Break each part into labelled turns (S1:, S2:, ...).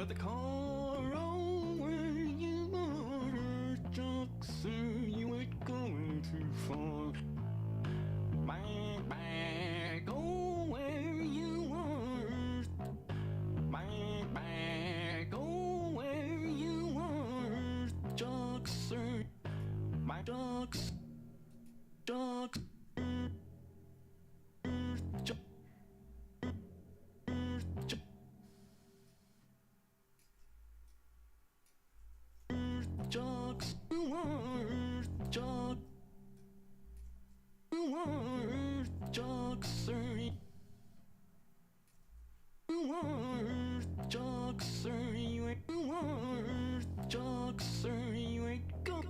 S1: At the corral where you were, Jackson, you ain't going too far. Back, oh, where you were. Back, oh, where you were, Jackson. My dogs, dogs. Jocks, you ain't go.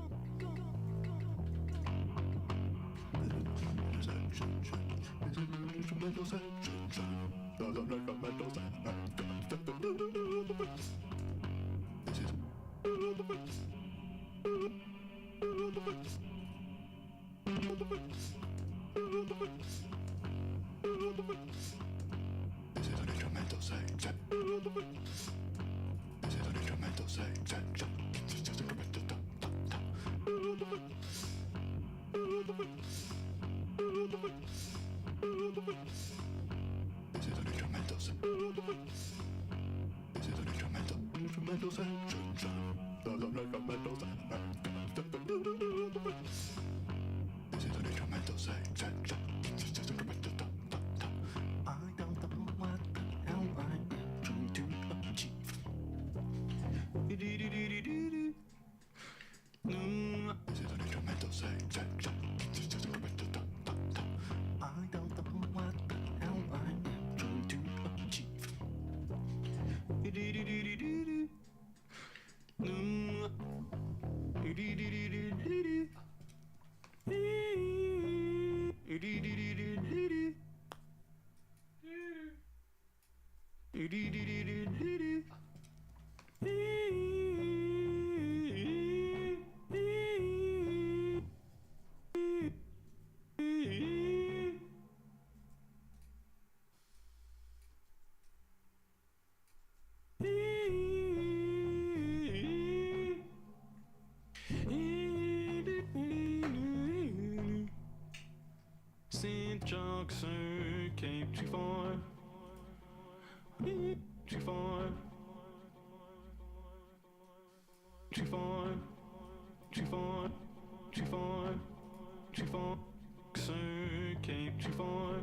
S1: St. Jackson came too far, too far, too far, too far, too far, too far. Jackson came too far.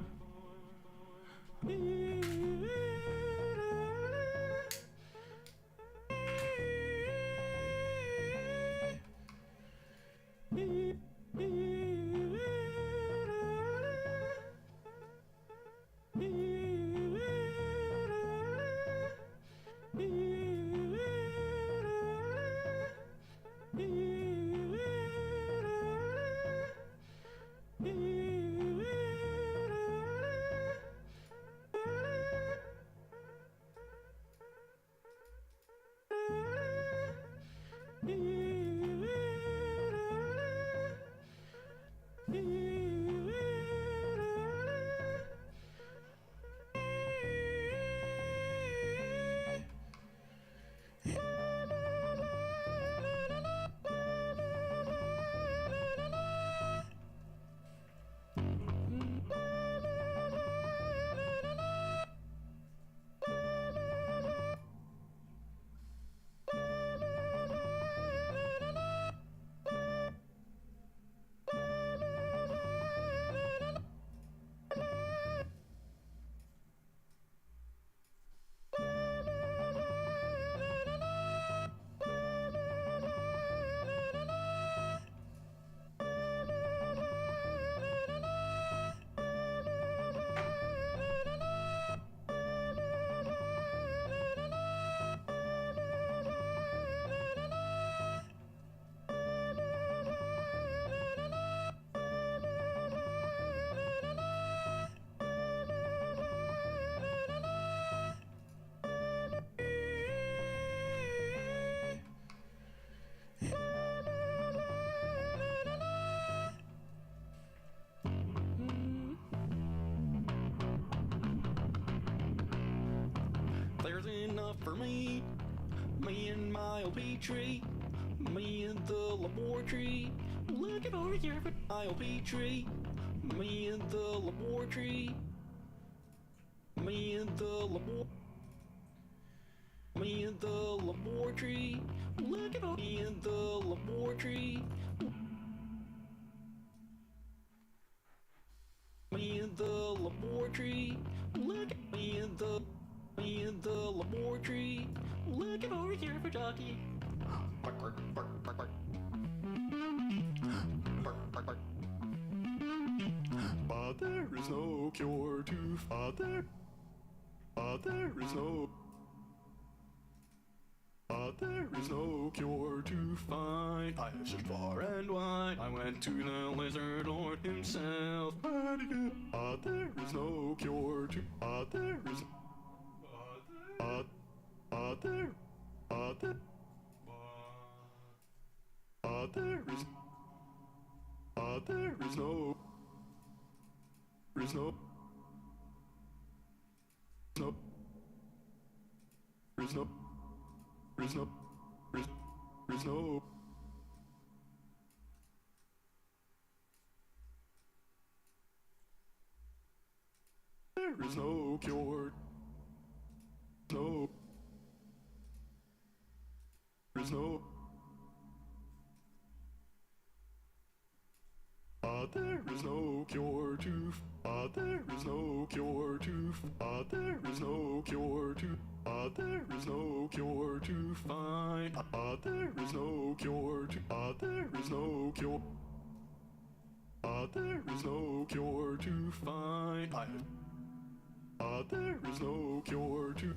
S1: Me and my LP tree, me and the laboratory. Looking over here for my LP tree, me and the laboratory. Me and the laboratory. Looking over me and the laboratory. Me in the laboratory. Look at me in the laboratory. Looking over here for Ducky. Bark, bark, bark, bark, bark. Bark, bark, bark. But there is no cure to father. But there is no. But there is no cure to find. I have searched far and wide. I went to the lizard lord himself. But there is no cure to. But there is. But there. But there. But there is. But there is no. There is no. No. There is no. There's no, there's no. There is no cure. No. There's no. There is no cure to. There is no cure to. There is no cure to. There is no cure to find. There is no cure to. There is no cure. There is no cure to find. There is no cure to.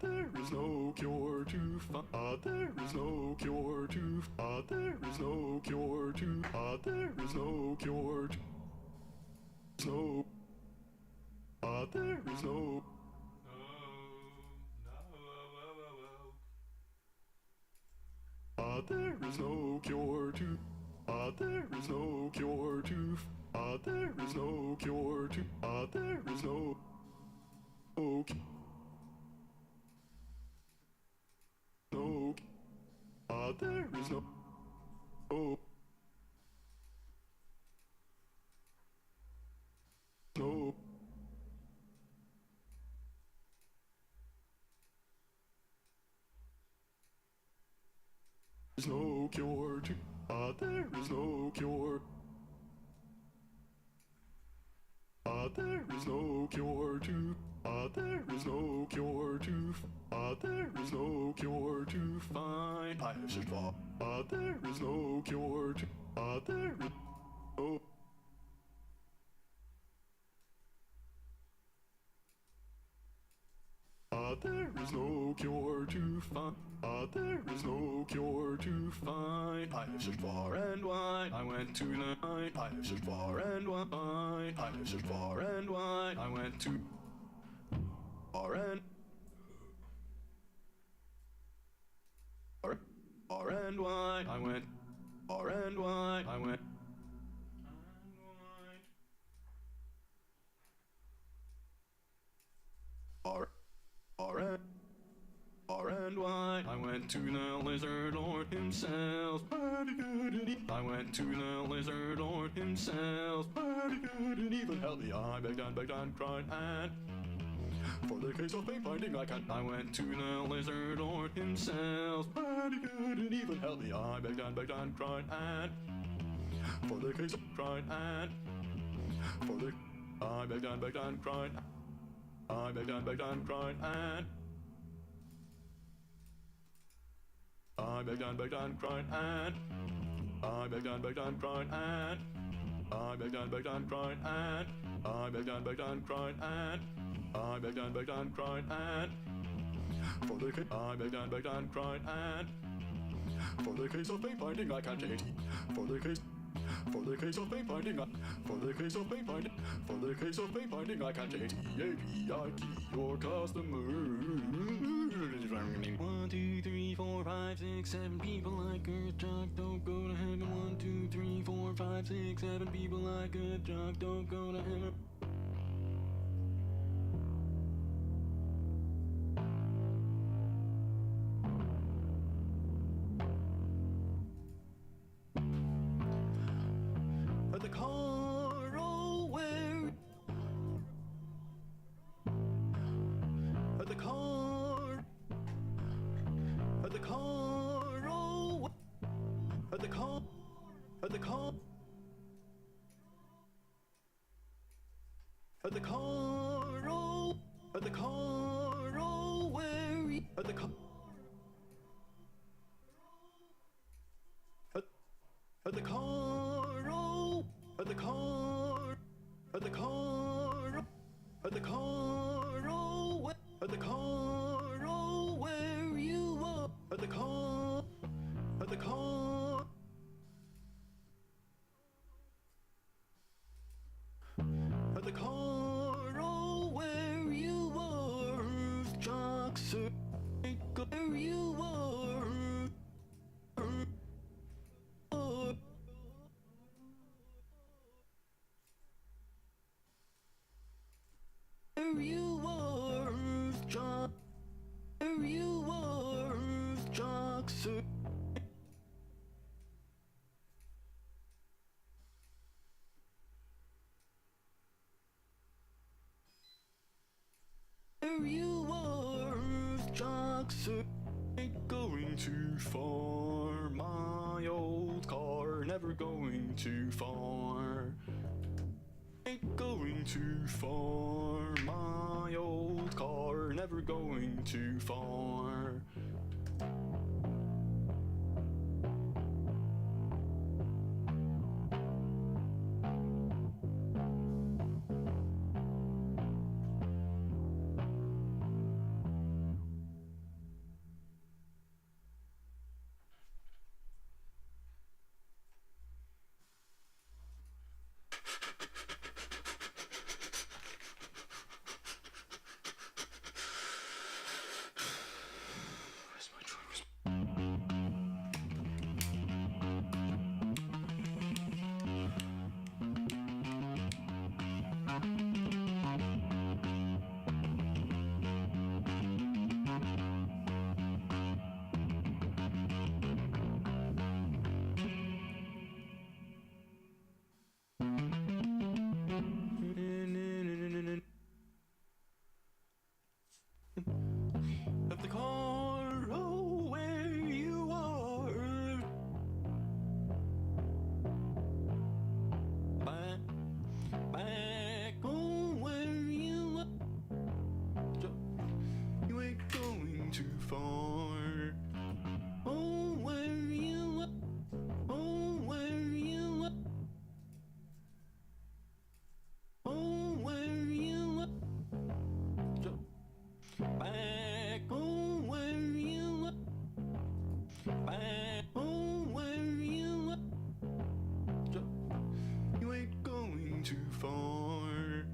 S1: There is no cure to find. There is no cure to. There is no cure to. There is no cure to. No. There is no. There is no cure to. There is no cure to. There is no cure to. There is no. Okay. No. There is no. Oh. No. There's no cure to. There is no cure. There is no cure to. There is no cure to. There is no cure to find. I have searched far. There is no cure to. There is no. There is no cure to find. There is no cure to find. I have searched far and wide. I went to the night. I have searched far and wide. I have searched far and wide. I went to far and wide. I went far and wide. I went far and wide. I went to the lizard lord himself. I went to the lizard lord himself. And even help me. I begged and cried and for the case of faith finding I can't. I went to the lizard lord himself. And even help me. I begged and cried and for the case of cried and for the I begged and cried. I begged and cried and I begged and cried and I begged and cried and I begged and cried and I begged and cried and I begged and cried and for the case I begged and cried and for the case of faith finding I can't change. For the case of faith finding for the case of faith finding I can't change. API key your customer. 1, 2, 3, 4, 5, 6, 7 people like Earth Jock, don't go to heaven. 1, 2, 3, 4, 5, 6, 7 people like Earth Jock, don't go to heaven. Where you are, where you are, John, where you are, Jackson. Where you are, Jackson. Ain't going too far, my old car, never going too far. Ain't going too far, my old car, never going too far. Of the car, oh, where you are. Back, oh, where you are. You ain't going too far. Oh, where you are. Oh, where you are. Oh, where you are. Back, oh, where you are. Back, oh, where you are. You ain't going too far.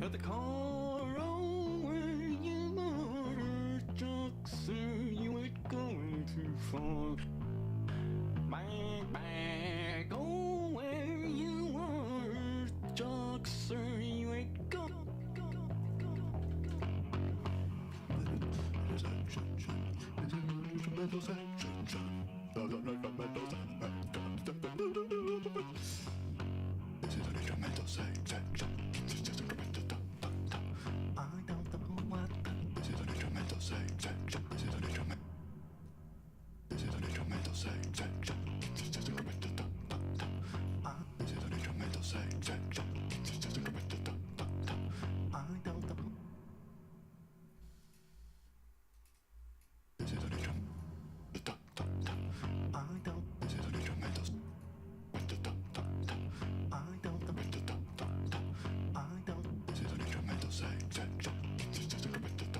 S1: At the car, oh, where you are, Jackson, you ain't going too far. Back, oh, where you are, Jackson, you ain't go. This is an instrumental section. This is an instrumental. I don't know what. This is an instrumental section. This is an instrumental. This is an instrumental section. This is an instrumental. This is an instrumental section. This is an instrumental. I don't know. This is an instrumental. I don't. This is an instrumental. I don't. This is an instrumental section. This is an instrumental.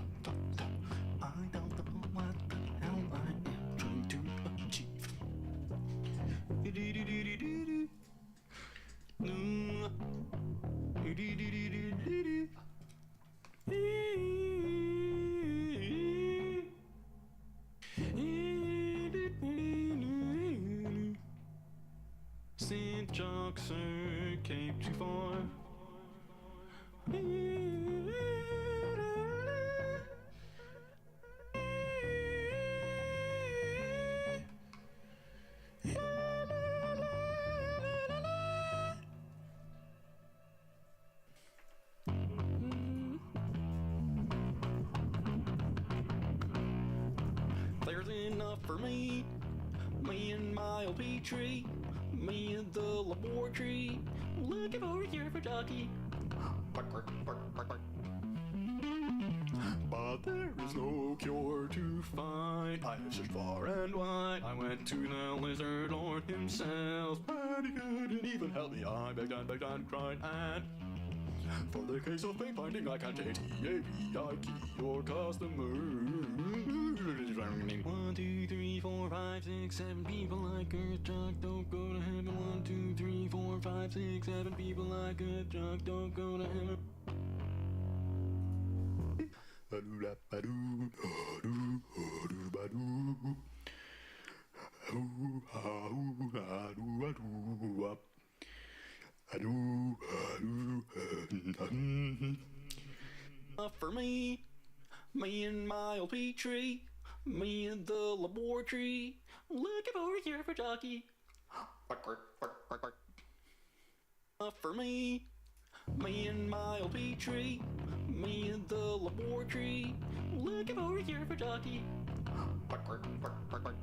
S1: There's enough for me and my old Petrie, me and the laboratory, looking over here for Ducky. Bark, bark, bark, bark, bark. But there is no cure to find. I have searched far and wide. I went to the lizard lord himself, but he couldn't even help me. I begged and begged and cried, and for the case of pain finding, I can't ATAVI your customer. 1, 2, 3, 4, 5, 6, 7 people like Earth Truck, don't go to heaven. 1, 2, 3, 4, 5, 6, 7 people like Earth Truck, don't go to heaven. For me and my old Petrie, me and the laboratory, looking over here for Ducky. Bark, bark, bark, bark, bark. For me and my old Petrie, me and the laboratory, looking over here for Ducky. Bark, bark, bark, bark, bark.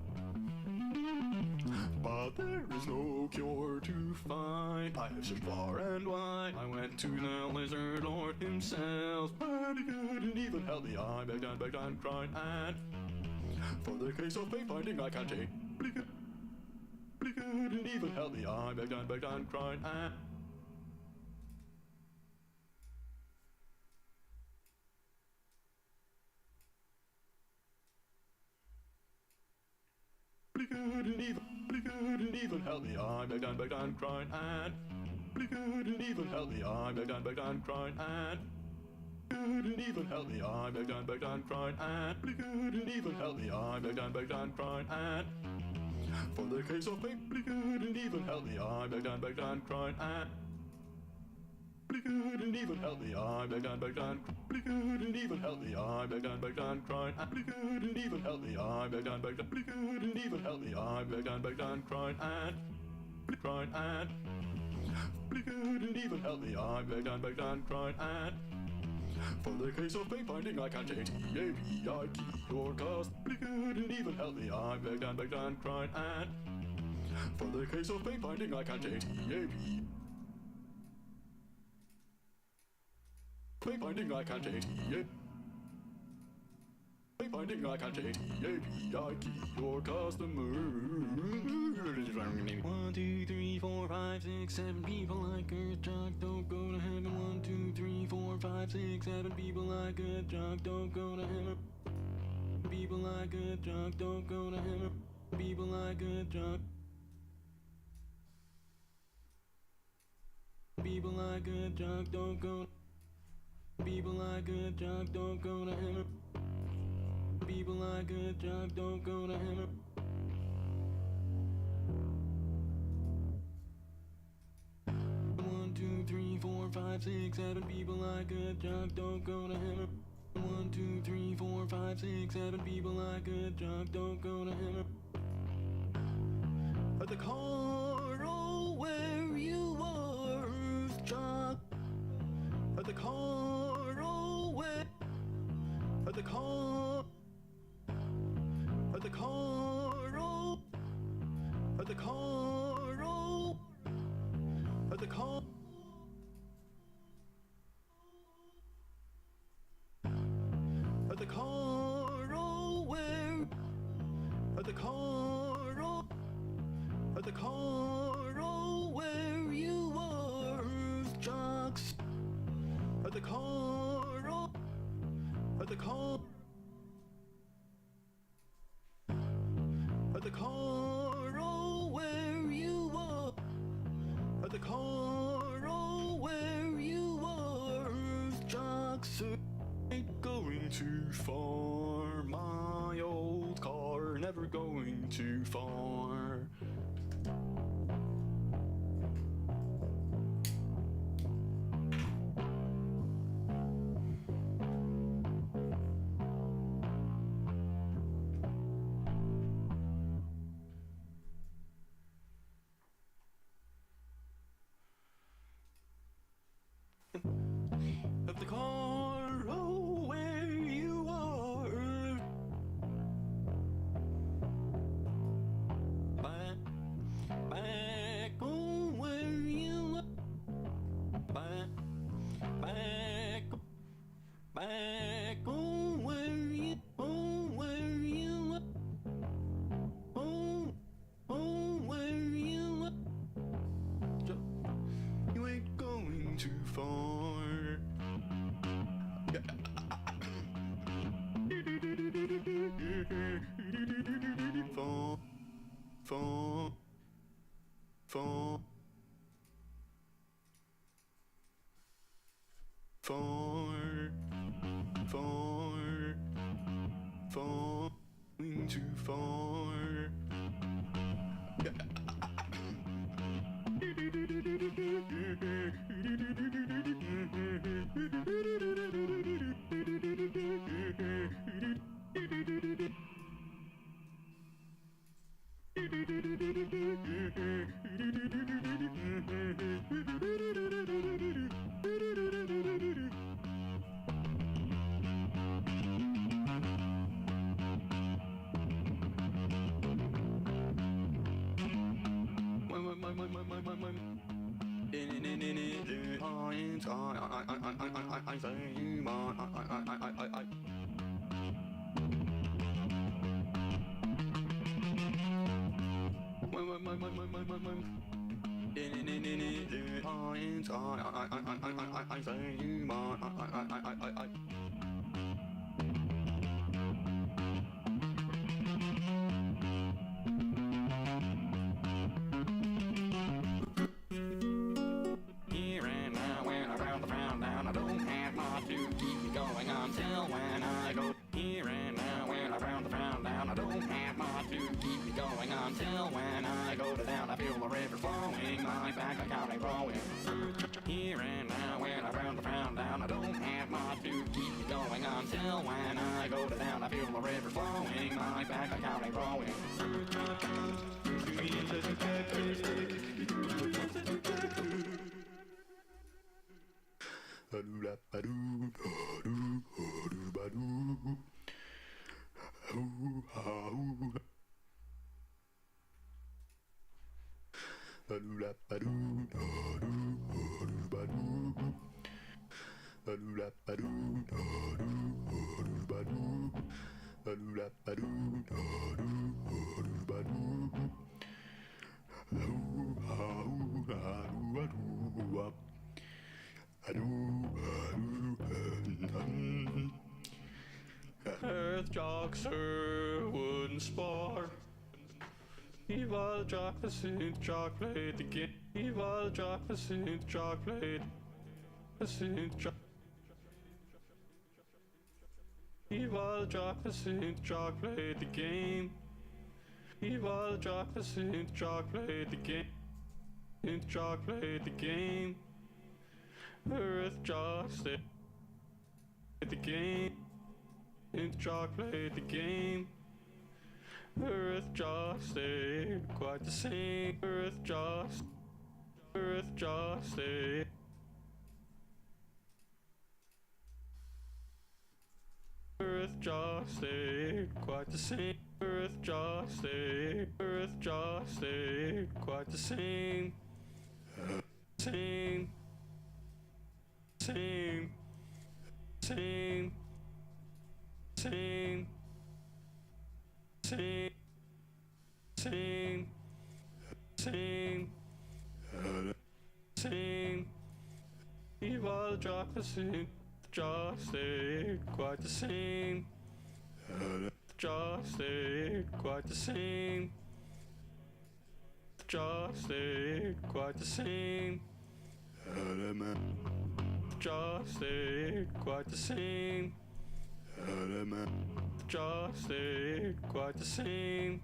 S1: But there is no cure to find. I have searched far and wide. I went to the lizard lord himself, but he couldn't even help me. I begged and cried, and for the case of pain finding, I can't take. But he couldn't even help me. I begged and cried, and he couldn't even help me. I begged and cried, and he couldn't even help me. I begged and cried, and couldn't even help me. I begged and cried, and he couldn't even help me. I begged and cried, and for the case of pain, he couldn't even help me. I begged and cried, and he couldn't even help me. I begged and he couldn't even help me. I begged and cried, and he couldn't even help me. I begged and he couldn't even help me. I begged and cried, and he couldn't even help me. I begged and cried, and for the case of pain finding, I can't ATAVI your cost. He couldn't even help me. I begged and cried, and for the case of pain finding, I can't ATAVI. Pain finding, I can't ATAVI. Pain finding, I can't ATAVI your customer. 1, 2, 3, 4, 5, 6, 7 people like Earth Truck, don't go to heaven. 1, 2, 3, 4, 5, 6, 7 people like Earth Truck, don't go to heaven. People like Earth Truck, don't go to heaven. People like Earth Truck. People like Earth Truck, don't go. People like Earth Truck, don't go to heaven. People like Earth Truck, don't go to heaven. One, two, three, four, five, six, 7 people like Earth Truck, don't go to heaven. 1, 2, 3, 4, 5, 6, 7 people like Earth Truck, don't go to heaven. At the corner where you are, Earth Truck. At the corner where, at the corner, at the corner, at the corner, at the corner. At the corner where, at the corner, at the corner where you are, Earth Trucks. At the corner, at the corner, at the corner where you are, at the corner where you are, Earth Trucks. Ain't going too far, my old car, never going too far. At the car, oh, where you are. fun, fun, fun, fun, fun, too far. Here and now, when I round the round down, I don't have much to keep me going until when I go. Here and now, when I round the round down, I don't have much to keep me going until when I go to down. I feel the river flowing, my back like how they rolling. Here and now, when I round the round down, I don't have much to keep me going until when I go to down. I feel the river flowing, my back like how they rolling. Earth jocks her wooden spar. Evil jock the synth jock played the game. Evil jock the synth jock played the synth jock. Evil jock the synth jock played the game. Evil jock the synth jock played the game. Synth jock played the game. Earth jock stayed the game. Synth jock played the game. Earth jock stayed quite the same. Earth jock stayed. Earth jock stayed quite the same. Earth jock stayed. Earth jock stayed quite the same. Same. Same. Same. Same. Same. Same. Same. Same. Evil jock the same. Jock stayed quite the same. Jock stayed quite the same. Jock stayed quite the same. Jock stayed quite the same. Jock stayed quite the same.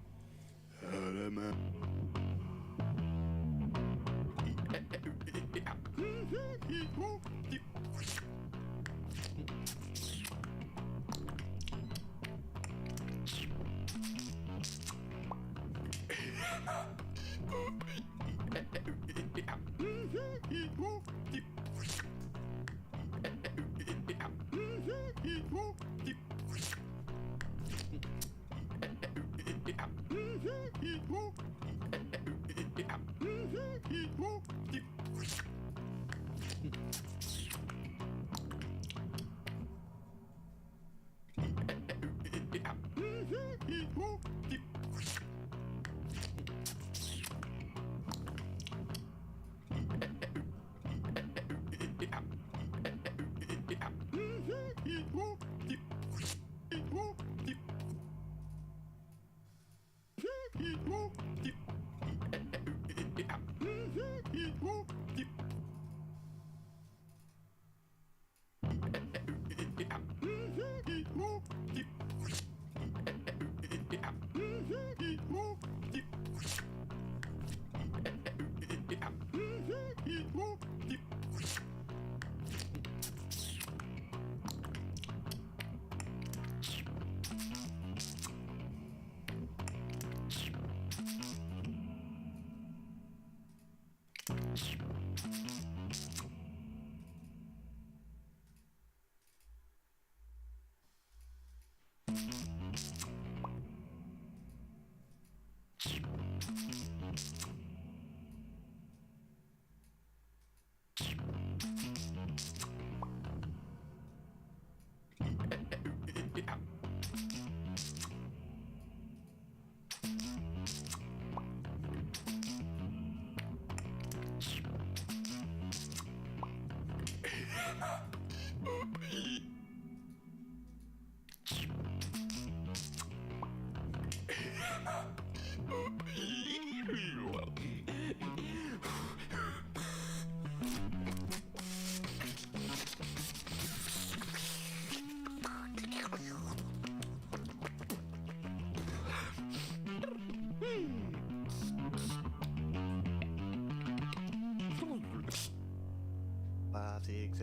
S1: Deep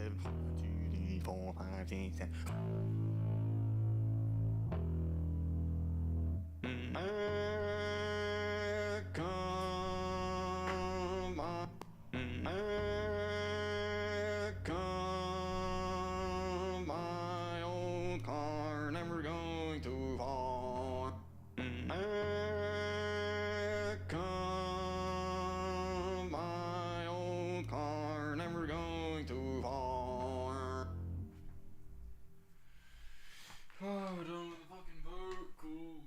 S1: 7, 2, 3, 4, 5, 6, 7. My old car, never going too far. My old car, never going too far. Oh, we're done with the fucking boat. Cool.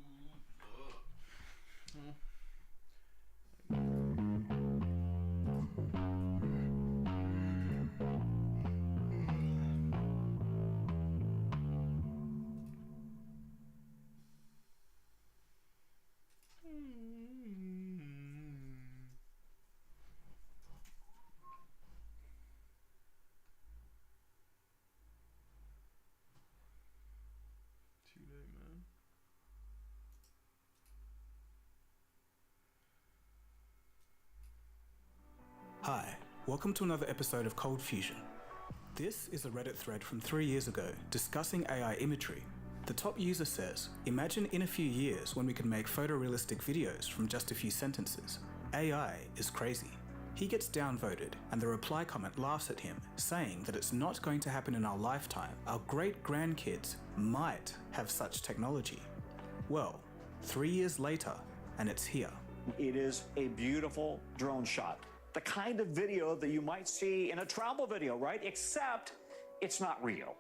S1: Too late, man.
S2: Hi, welcome to another episode of Cold Fusion. This is a Reddit thread from 3 years ago discussing AI imagery. The top user says, imagine in a few years when we can make photorealistic videos from just a few sentences. AI is crazy. He gets downvoted and the reply comment laughs at him, saying that it's not going to happen in our lifetime. Our great-grandkids might have such technology. Well, 3 years later, and it's here.
S3: It is a beautiful drone shot. The kind of video that you might see in a travel video, right? Except it's not real.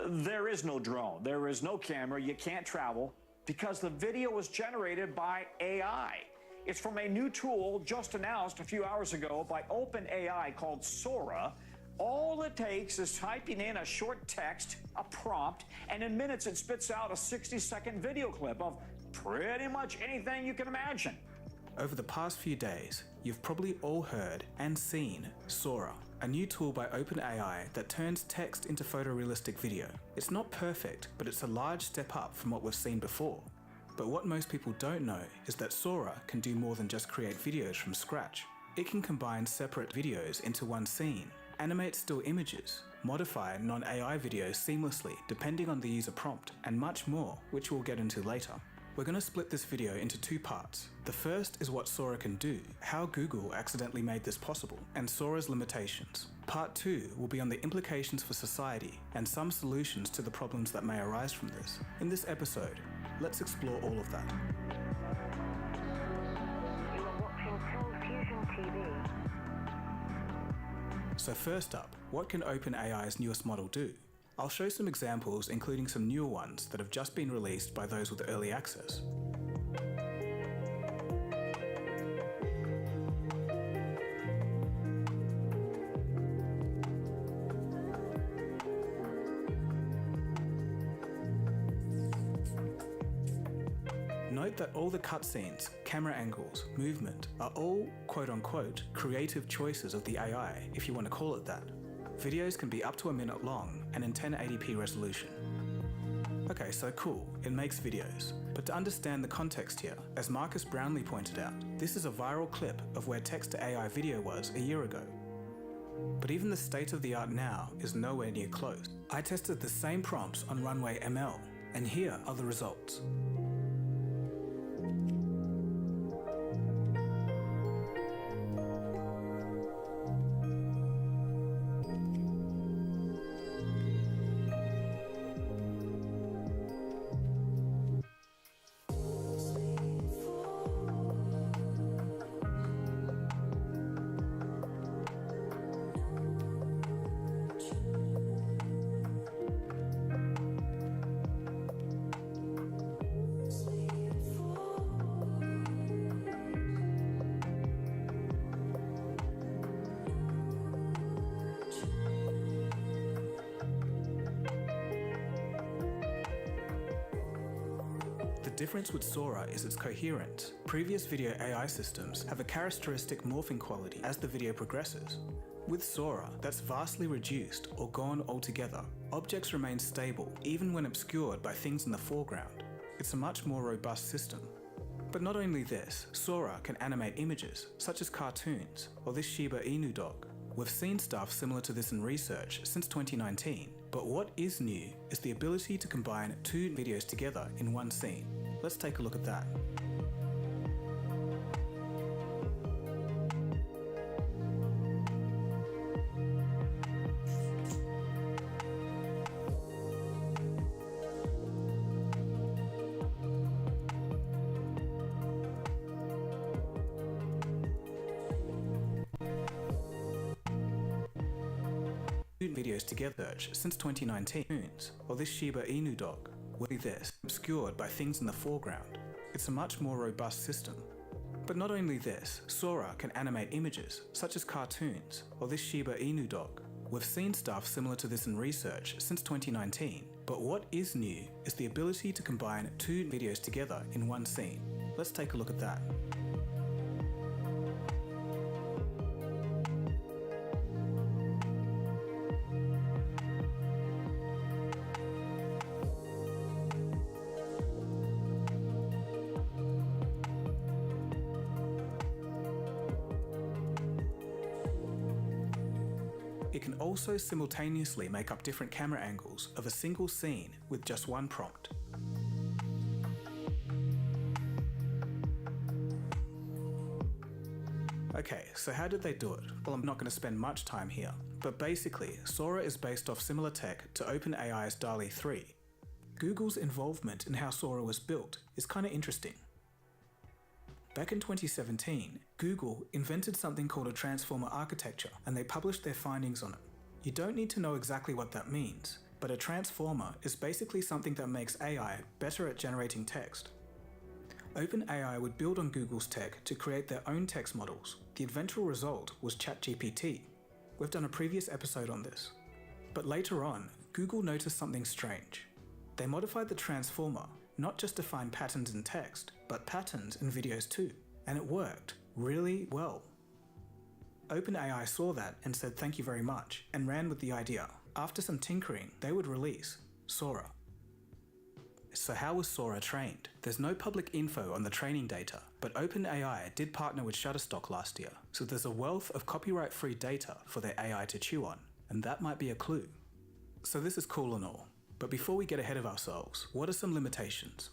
S3: There is no drone. There is no camera. You can't travel because the video was generated by AI. It's from a new tool just announced a few hours ago by OpenAI called Sora. All it takes is typing in a short text, a prompt, and in minutes it spits out a 60-second video clip of pretty much anything you can imagine.
S2: Over the past few days, you've probably all heard and seen Sora, a new tool by OpenAI that turns text into photorealistic video. It's not perfect, but it's a large step up from what we've seen before. But what most people don't know is that Sora can do more than just create videos from scratch. It can combine separate videos into one scene, animate still images, modify non-AI videos seamlessly depending on the user prompt, and much more, which we'll get into later. We're going to split this video into two parts. The first is what Sora can do, how Google accidentally made this possible, and Sora's limitations. Part 2 will be on the implications for society and some solutions to the problems that may arise from this. In this episode, let's explore all of that.
S4: You are watching Cold Fusion TV.
S2: So first up, what can OpenAI's newest model do? I'll show some examples, including some newer ones that have just been released by those with early access. Note that all the cutscenes, camera angles, movement are all quote-unquote creative choices of the AI, if you want to call it that. Videos can be up to a minute long and in 1080p resolution. Okay, so cool, it makes videos. But to understand the context here, as Marcus Brownlee pointed out, this is a viral clip of where text-to-AI video was a year ago. But even the state of the art now is nowhere near close. I tested the same prompts on Runway ML, and here are the results. The difference with Sora is its coherence. Previous video AI systems have a characteristic morphing quality as the video progresses. With Sora, that's vastly reduced or gone altogether. Objects remain stable, even when obscured by things in the foreground. It's a much more robust system. But not only this, Sora can animate images, such as cartoons, or this Shiba Inu dog. We've seen stuff similar to this in research since 2019, but what is new is the ability to combine two videos together in one scene. Let's take a look at that. Videos together since 2019, or this Shiba Inu dog, will be this, obscured by things in the foreground. It's a much more robust system. But not only this, Sora can animate images, such as cartoons, or this Shiba Inu dog. We've seen stuff similar to this in research since 2019, but what is new is the ability to combine two videos together in one scene. Let's take a look at that. It can also simultaneously make up different camera angles of a single scene with just one prompt. Okay, so how did they do it? Well, I'm not going to spend much time here, but basically, Sora is based off similar tech to OpenAI's DALL-E 3. Google's involvement in how Sora was built is kind of interesting. Back in 2017, Google invented something called a transformer architecture, and they published their findings on it. You don't need to know exactly what that means, but a transformer is basically something that makes AI better at generating text. OpenAI would build on Google's tech to create their own text models. The eventual result was ChatGPT. We've done a previous episode on this. But later on, Google noticed something strange. They modified the transformer not just to find patterns in text, but patterns in videos too. And it worked really well. OpenAI saw that and said thank you very much, and ran with the idea. After some tinkering, they would release Sora. So how was Sora trained? There's no public info on the training data, but OpenAI did partner with Shutterstock last year, so there's a wealth of copyright-free data for their AI to chew on, and that might be a clue. So this is cool and all, but before we get ahead of ourselves, what are some limitations?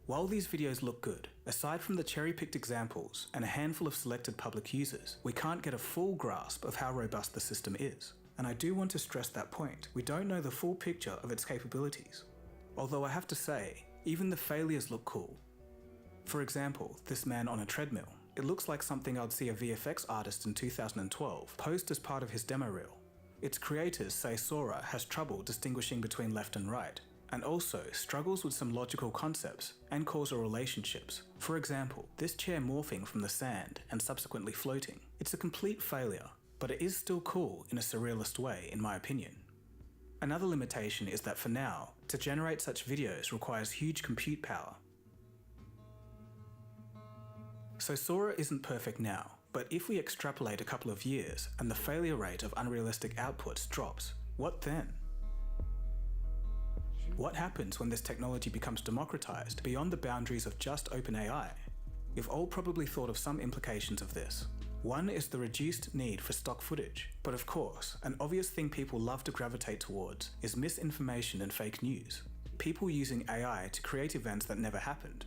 S2: While these videos look good, aside from the cherry-picked examples and a handful of selected public users, we can't get a full grasp of how robust the system is. And I do want to stress that point. We don't know the full picture of its capabilities. Although I have to say, even the failures look cool. For example, this man on a treadmill. It looks like something I'd see a VFX artist in 2012 post as part of his demo reel. Its creators say Sora has trouble distinguishing between left and right, and also struggles with some logical concepts and causal relationships. For example, this chair morphing from the sand and subsequently floating. It's a complete failure, but it is still cool in a surrealist way, in my opinion. Another limitation is that for now, to generate such videos requires huge compute power. So Sora isn't perfect now, but if we extrapolate a couple of years and the failure rate of unrealistic outputs drops, what then? What happens when this technology becomes democratized beyond the boundaries of just OpenAI? We've all probably thought of some implications of this. One is the reduced need for stock footage, but of course, an obvious thing people love to gravitate towards is misinformation and fake news. People using AI to create events that never happened.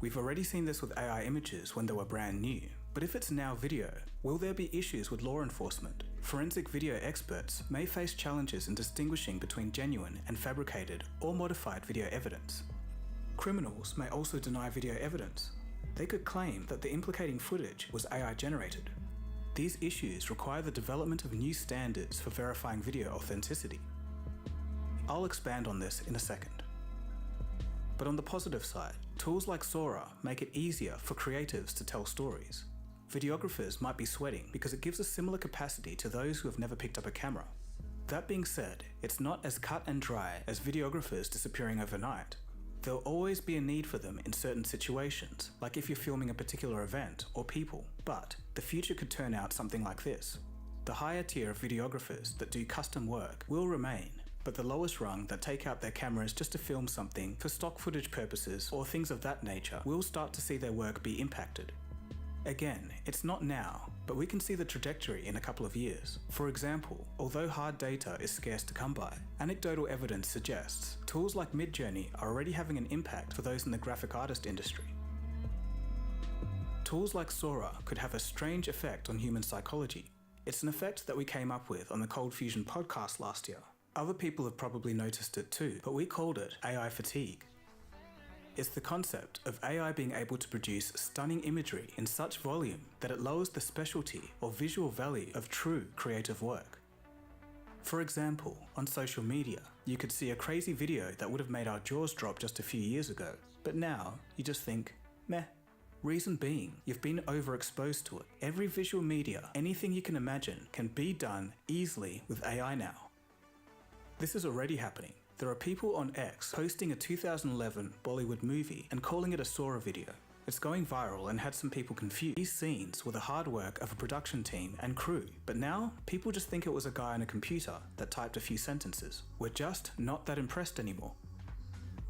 S2: We've already seen this with AI images when they were brand new, but if it's now video, will there be issues with law enforcement? Forensic video experts may face challenges in distinguishing between genuine and fabricated or modified video evidence. Criminals may also deny video evidence. They could claim that the implicating footage was AI generated. These issues require the development of new standards for verifying video authenticity. I'll expand on this in a second. But on the positive side, tools like Sora make it easier for creatives to tell stories. Videographers might be sweating because it gives a similar capacity to those who have never picked up a camera. That being said, it's not as cut and dry as videographers disappearing overnight. There'll always be a need for them in certain situations, like if you're filming a particular event or people, but the future could turn out something like this. The higher tier of videographers that do custom work will remain, but the lowest rung that take out their cameras just to film something for stock footage purposes or things of that nature will start to see their work be impacted. Again, it's not now, but but we can see the trajectory in a couple of years. For example, although hard data is scarce to come by, anecdotal evidence suggests tools like Midjourney are already having an impact for those in the graphic artist industry. Tools like Sora could have a strange effect on human psychology. It's an effect that we came up with on the Cold Fusion podcast last year. Other people have probably noticed it too, but we called it AI fatigue. It's the concept of AI being able to produce stunning imagery in such volume that it lowers the specialty or visual value of true creative work. For example, on social media, you could see a crazy video that would have made our jaws drop just a few years ago, but now you just think, meh. Reason being, you've been overexposed to it. Every visual media, anything you can imagine, can be done easily with AI now. This is already happening. There are people on X posting a 2011 Bollywood movie and calling it a Sora video. It's going viral and had some people confused. These scenes were the hard work of a production team and crew, but now people just think it was a guy on a computer that typed a few sentences. We're just not that impressed anymore.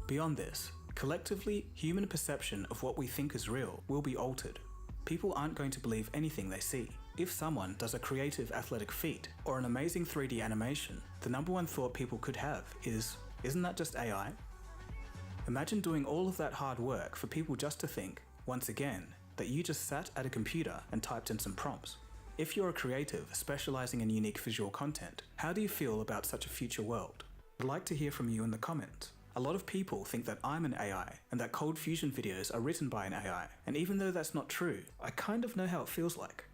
S2: Beyond this, collectively, human perception of what we think is real will be altered. People aren't going to believe anything they see. If someone does a creative athletic feat or an amazing 3D animation, the number one thought people could have is, isn't that just AI? Imagine doing all of that hard work for people just to think, once again, that you just sat at a computer and typed in some prompts. If you're a creative specializing in unique visual content, how do you feel about such a future world? I'd like to hear from you in the comments. A lot of people think that I'm an AI and that Cold Fusion videos are written by an AI, and even though that's not true, I kind of know how it feels like.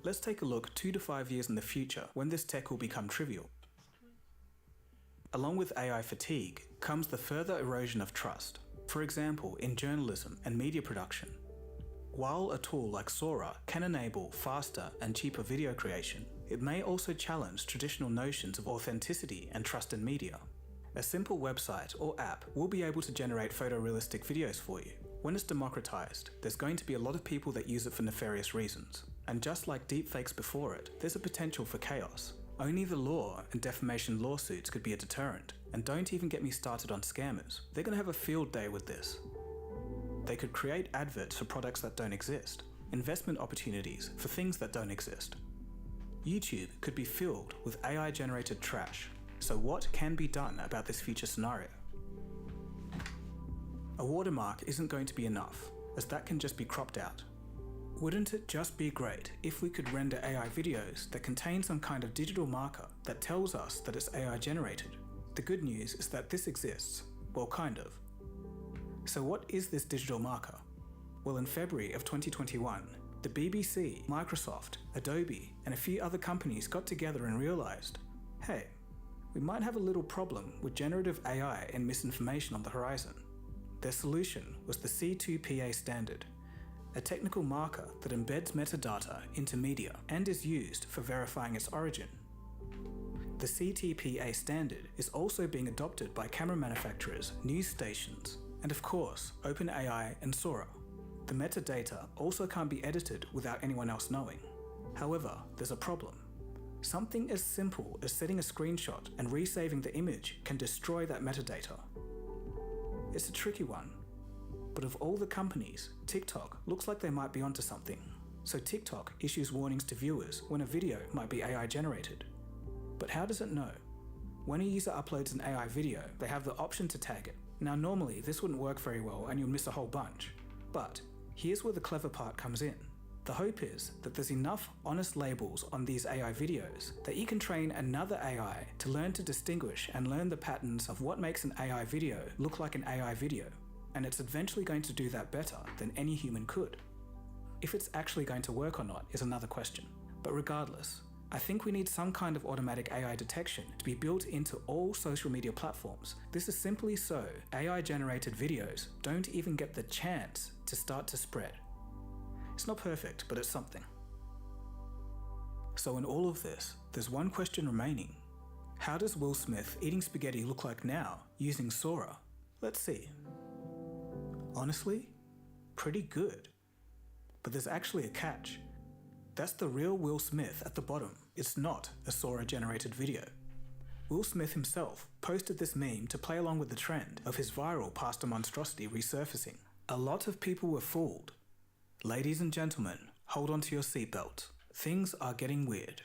S2: Let's take a look 2 to 5 years in the future when this tech will become trivial. Along with AI fatigue comes the further erosion of trust. For example, in journalism and media production. While a tool like Sora can enable faster and cheaper video creation, it may also challenge traditional notions of authenticity and trust in media. A simple website or app will be able to generate photorealistic videos for you. When it's democratized, there's going to be a lot of people that use it for nefarious reasons. And just like deepfakes before it, there's a potential for chaos. Only the law and defamation lawsuits could be a deterrent. And don't even get me started on scammers. They're going to have a field day with this. They could create adverts for products that don't exist, investment opportunities for things that don't exist. YouTube could be filled with AI-generated trash. So what can be done about this future scenario? A watermark isn't going to be enough, as that can just be cropped out. Wouldn't it just be great if we could render AI videos that contain some kind of digital marker that tells us that it's AI generated? The good news is that this exists. Well, kind of. So what is this digital marker? Well, in February of 2021, the BBC, Microsoft, Adobe, and a few other companies got together and realized, hey, we might have a little problem with generative AI and misinformation on the horizon. Their solution was the C2PA standard, a technical marker that embeds metadata into media and is used for verifying its origin. The CTPA standard is also being adopted by camera manufacturers, news stations, and of course, OpenAI and Sora. The metadata also can't be edited without anyone else knowing. However, there's a problem. Something as simple as setting a screenshot and resaving the image can destroy that metadata. It's a tricky one, but of all the companies, TikTok looks like they might be onto something. So TikTok issues warnings to viewers when a video might be AI generated. But how does it know? When a user uploads an AI video, they have the option to tag it. Now normally this wouldn't work very well and you'll miss a whole bunch. But here's where the clever part comes in. The hope is that there's enough honest labels on these AI videos that you can train another AI to learn to distinguish and learn the patterns of what makes an AI video look like an AI video. And it's eventually going to do that better than any human could. If it's actually going to work or not is another question. But regardless, I think we need some kind of automatic AI detection to be built into all social media platforms. This is simply so AI-generated videos don't even get the chance to start to spread. It's not perfect, but it's something. So in all of this, there's one question remaining. How does Will Smith eating spaghetti look like now using Sora? Let's see. Honestly, pretty good. But there's actually a catch. That's the real Will Smith at the bottom. It's not a Sora-generated video. Will Smith himself posted this meme to play along with the trend of his viral pastor monstrosity resurfacing. A lot of people were fooled. Ladies and gentlemen, hold on to your seatbelt. Things are getting weird.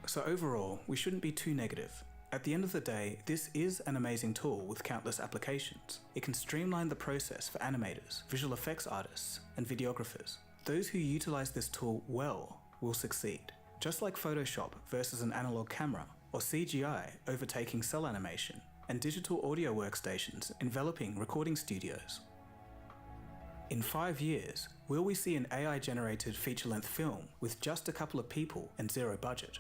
S2: So overall, we shouldn't be too negative. At the end of the day, this is an amazing tool with countless applications. It can streamline the process for animators, visual effects artists, and videographers. Those who utilize this tool well will succeed. Just like Photoshop versus an analog camera, or CGI overtaking cell animation, and digital audio workstations enveloping recording studios. In 5 years, will we see an AI-generated feature-length film with just a couple of people and zero budget?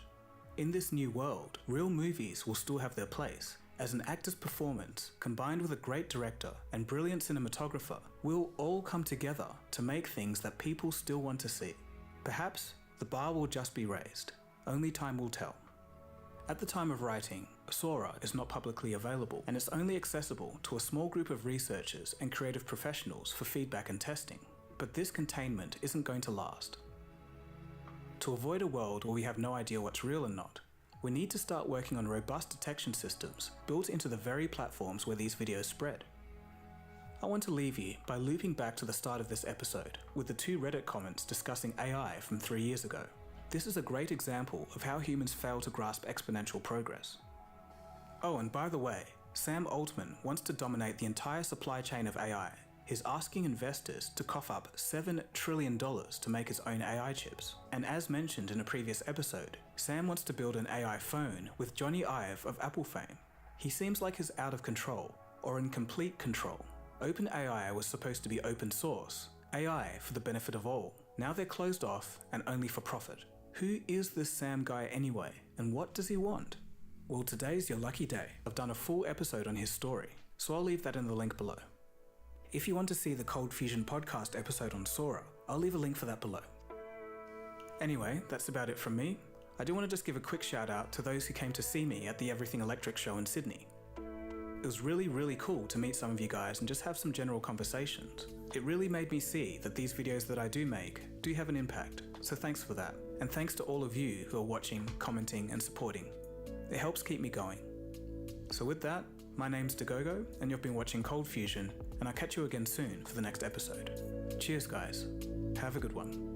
S2: In this new world, real movies will still have their place, as an actor's performance, combined with a great director and brilliant cinematographer, will all come together to make things that people still want to see. Perhaps the bar will just be raised. Only time will tell. At the time of writing, Sora is not publicly available, and it's only accessible to a small group of researchers and creative professionals for feedback and testing. But this containment isn't going to last. To avoid a world where we have no idea what's real and not, we need to start working on robust detection systems built into the very platforms where these videos spread. I want to leave you by looping back to the start of this episode with the 2 Reddit comments discussing AI from 3 years ago. This is a great example of how humans fail to grasp exponential progress. Oh, and by the way, Sam Altman wants to dominate the entire supply chain of AI. He's asking investors to cough up $7 trillion to make his own AI chips. And as mentioned in a previous episode, Sam wants to build an AI phone with Johnny Ive of Apple fame. He seems like he's out of control, or in complete control. OpenAI was supposed to be open source, AI for the benefit of all. Now they're closed off and only for profit. Who is this Sam guy anyway, and what does he want? Well, today's your lucky day. I've done a full episode on his story, so I'll leave that in the link below. If you want to see the Cold Fusion podcast episode on Sora, I'll leave a link for that below. Anyway, that's about it from me. I do want to just give a quick shout out to those who came to see me at the Everything Electric show in Sydney. It was really cool to meet some of you guys and just have some general conversations. It really made me see that these videos that I do make do have an impact, so thanks for that. And thanks to all of you who are watching, commenting and supporting. It helps keep me going. So with that, my name's Dagogo and you've been watching Cold Fusion, and I'll catch you again soon for the next episode. Cheers guys, have a good one.